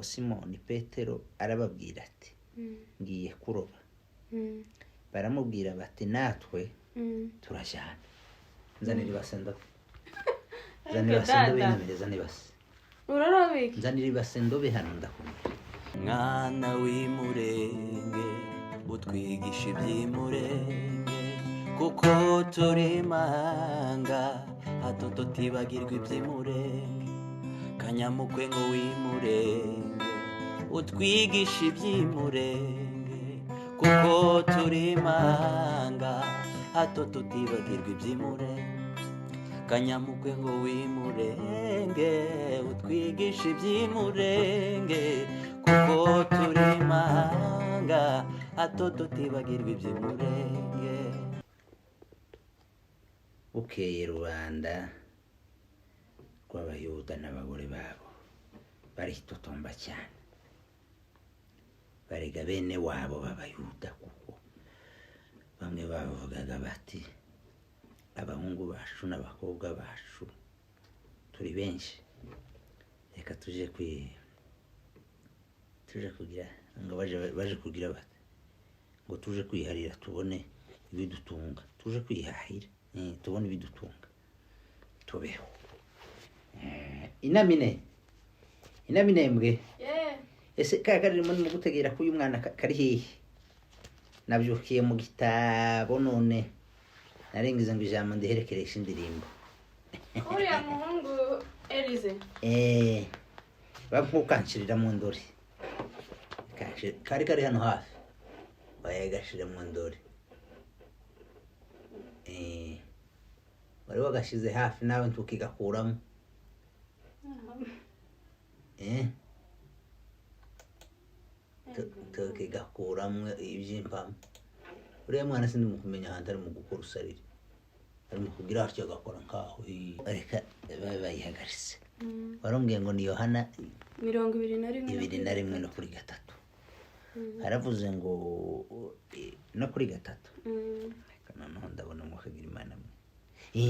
nuko Simoni Petero arababwira ati ngiye kuroba. Baramubwira bati natwe turajyana. Nzanira ibase ndobe. Nzanira ibase ndobe inamire zane ibase. Urarobika? Nzanira ibase ndobe hano ndakumira. Mwana w'imurenge utwigisha iby'imurenge kuko turi mahanga hato tutibagirwa iby'imurenge. Kanyamukwe ngo w'imurenge utwigisha iby'imurenge kuko turi mahanga hato tutibagirwa iby'imurenge. Kanyamukwe ngo w'imurenge utwigisha iby'imurenge kuko turi mahanga hato tutibagirwa iby'imurenge. Bukeye rubanda rw'abayuda n'abagore babo baritotomba cyane, barega bene wabo b'abayuda, kuko bamwe bavugaga bati abahungu bacu n'abakobwa bacu turi benshi, reka tuje kugira ngo baje kugira bati ngo tuje kwiharira tubone ibidutunga, tuje kwihahira tubone ibidutunga tubeho. Inamine mbwe ese kakarimo ni mugutegera ko uyu mwana kari hehe? Nabyukiye mu gitabo none narengiza ngo ijambo ndiherekeresha indirimbo. Uriya muhungu Elize bamukanshirira mu ndori kari hano hafi bayagashira mu ndori. Wari wagashize hafi nawe ntukigakuramo. Tukigakuramo iby'impamo. Uriya mwana sindi mu kumenya ahantu ari mu gukora usarire, ari mu kugira atyo agakora nkaho reka bayihagaritse. Warambwiye ngo ni Yohana 21 no kuri 3. Haravuze ngo no kuri 3. Noneho ndabona ngo kagira Imana mwe.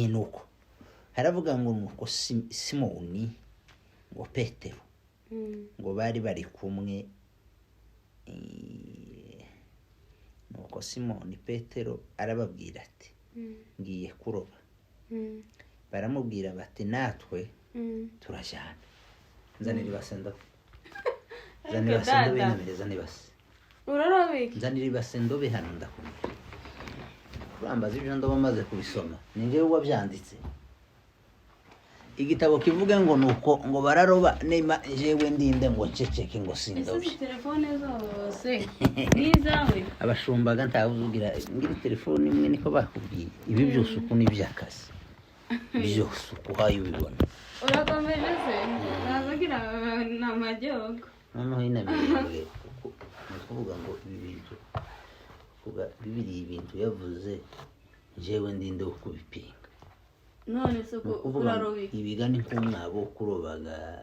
Nuko haravuga ngo nuko Simoni ngo Petero ngo bari kumwe. Nuko Simoni Petero arababwira ati ngiye kuroba. Baramubwira bati natwe turajyana. Nzanira ibase ndobe. Nzanira ibase ndobe inamire zane ibase. Urarobika? Nzanira ibase ndobe hano ndakumira. Urambaza ibyo ndoba maze kubisoma ni njyewe wabyanditse. Igitabo kivuga ngo nuko ngo bararoba nema jewe ndinde ngo ceceke ngo sindobe. Ese telefone zose nizawe? Abashumbaga ntavugira ngira telefone imwe niko bakubwiye. Ibi byose uko nibyakaze. Byose uko hayo bibona. Urakomeje se? Nazagira namajyogo. Noneho inabiriye kuvuga ngo ibi bintu kuvuga bibiri ibintu yavuze jewe ndinde ukubipinga. None se ko urarobika? Ibigani nk'umwabo kurobaga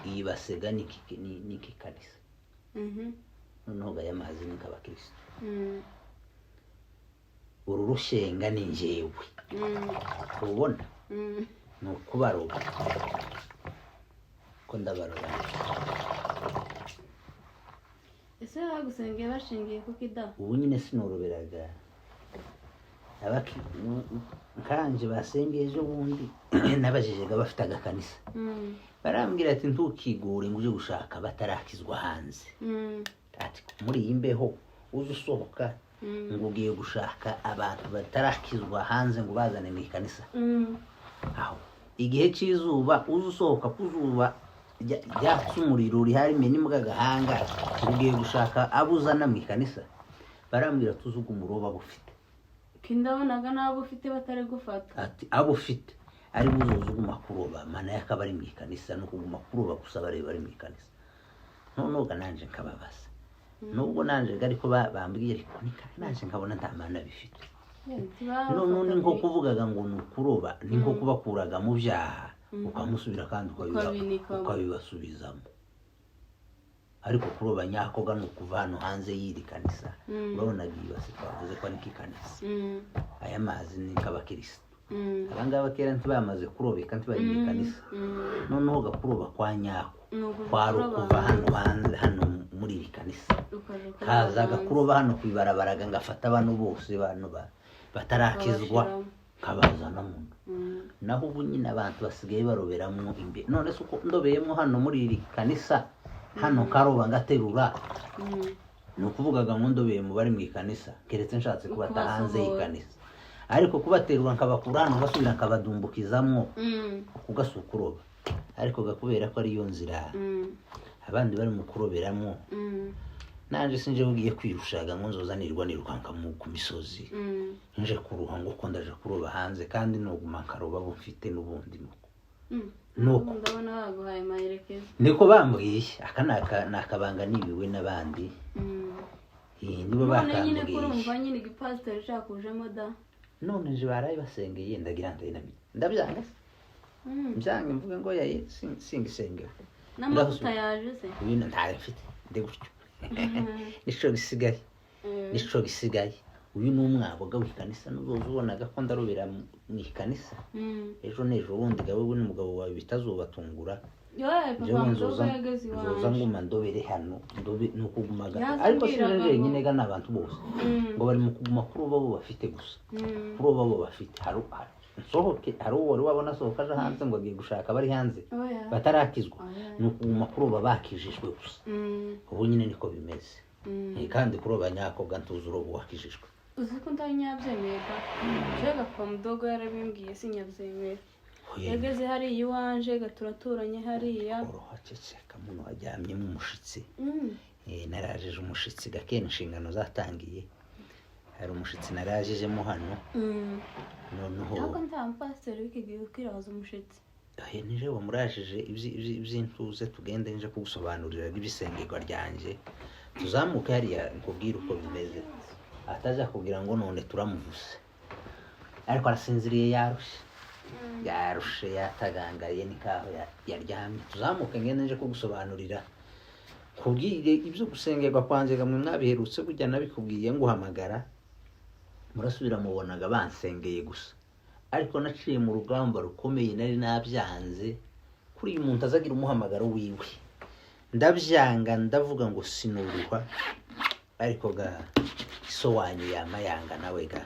ibasega niki kanisa. Noneho gaya mazi nikabakristo. Uru rushenga ni njyewe. Ubona? Nukubaroba. Ko ndabaroba. Ese bagusengeye bashingiye ku kida? Ubu nyine sinoroberaga. Abaki kanje basengeye ejo bundi nabajijega bafite agakanisa. Barambwira ati ntukigure ngo uje gushaka batarakizwa hanze. Ati muri imbeho uze usohoka ngo ugiye gushaka abantu batarakizwa hanze ngo bazane mu ikanisa. Aho igihe cy'izuba uze usohoka kuzuba ryasumuriro rihari menimwe gahanga ugiye gushaka abuzana mu ikanisa. Barambwira tuzuga umuroba bufite. Kindabonaga nabo ufite batari gufata. Ati abo ufite ari buzoza uguma kuroba mana yakabari mu ikanisa no kuguma kuroba gusa bari mu ikanisa. Nonoga nanje nkababaza. Nubwo nanje ariko bambwiye ariko nanje nkabona nta mana bifite. None nko kuvugaga ngo nukuroba ni nko kubakuraga mu byaha ukamusubira kandi ukabibasubizamo. Ariko kuroba nyakoga no kuva hano hanze y'iri kanisa urabona bibase twavuze ko ari kikanisa. Aya mazi ni kabakristo abangaba kera ntibamaze kurobeka ntibari mu ikanisa noneho gakuroba kwa nyako kwari ukuva hano hanze hano muri iri kanisa kaza gakuroba hano kwibarabaraga ngafata abantu bose batarakizwa kabazana mu naho ubu nyine abantu basigaye baroberamo imbere none se uko ndobeyemo hano muri iri kanisa hano karoba ngaterura ni ukuvugaga ngo ndobeye mu bari mu ikanisa keretse nshatse kubata hanze y'ikanisa ariko kubaterura nkabakura hano ngasubira nkabadumbukizamwo kugasukuroba ariko gakubera ko ari yo nzira abandi bari mu kuroberamo nanje sinje ugiye kwirushaga ngo nzozanirwa nirukanka ku misozi nje kuruha ngo ko ndaje kuroba hanze kandi noguma nkaroba bo mfite n'ubundi nuko ndabona baguhaye maherekezo niko bambwiye aka nakabanga nibiwe n'abandi nibo none nyine bakambwiye kurumva nyine igipasiteri ushaka kujemo da none nje baraye basengeye ndagira ndayinami ndabyanga mbyange mvuga ngo yaye singisengera n'amavuta yaje se ibintu ntayo mfite ndi gutyo nico gisigaye uyu ni umwaboga w'ikanisa n'uzoza ubonaga ko ndarobera mu ikanisa ejo n'ejo bundi gawe n'umugabo wawe bitazobatungura jewe nzoza nguma ndobere hano ndobe nukugumaga ariko sinje nyine ga n'abantu bose ngo bari mu kuguma kuroba bo bafite gusa kuroba bo bafite nsohoke hari uwo wari wabona sohoka aje hanze ngo agiye gushaka bari hanze batarakizwa ni ukuguma kuroba bakijijwe gusa ubu nyine niko bimeze kandi kuroba nyakobwa ntuzi uroba wakijijwe uzi ko ntari nyabyemera jega kwa mudogo yarabimbwiye sinyabyemera yageze hariya iwanje gaturaturanye hariya uruhaceceka muno wajyamyemo umushitsi narajije umushitsi gakene inshingano zatangiye hari umushitsi narajijemo hano noneho ntabwo nta mpasiteri w'ikigihe kwirabaza umushitsi nije wamurajije iby'intuze tugende nje kugusobanurira ibisengerwa ryanje tuzamuke hariya nkubwire uko bimeze ataza kugira ngo none turamuvuze ariko arasinziriye yarushe yatagangaye nikaho yaryamye tuzamuke ngende nje kugusobanurira kubwire ibyo gusengerwa kwanje gamwe mwabiherutse burya nabikubwiye nguhamagara murasubira mubonaga bansengeye gusa ariko naciye mu rugamba rukomeye nari nabyanze kuri uyu muntu azagira umuhamagaro wiwe ndabyanga ndavuga ngo sinuruha ariko ga so wanyu yamayanga nawe ga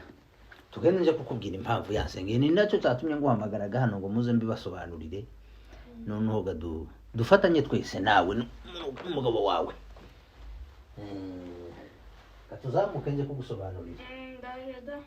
tugende nje kukubwira impamvu yansengeye ni nacyo cyatumye nguhamagaraga hano ngo muze mbibasobanurire noneho ga dufatanye twese nawe n'umugabo wawe katuzamuke nje kugusobanurira ndaje da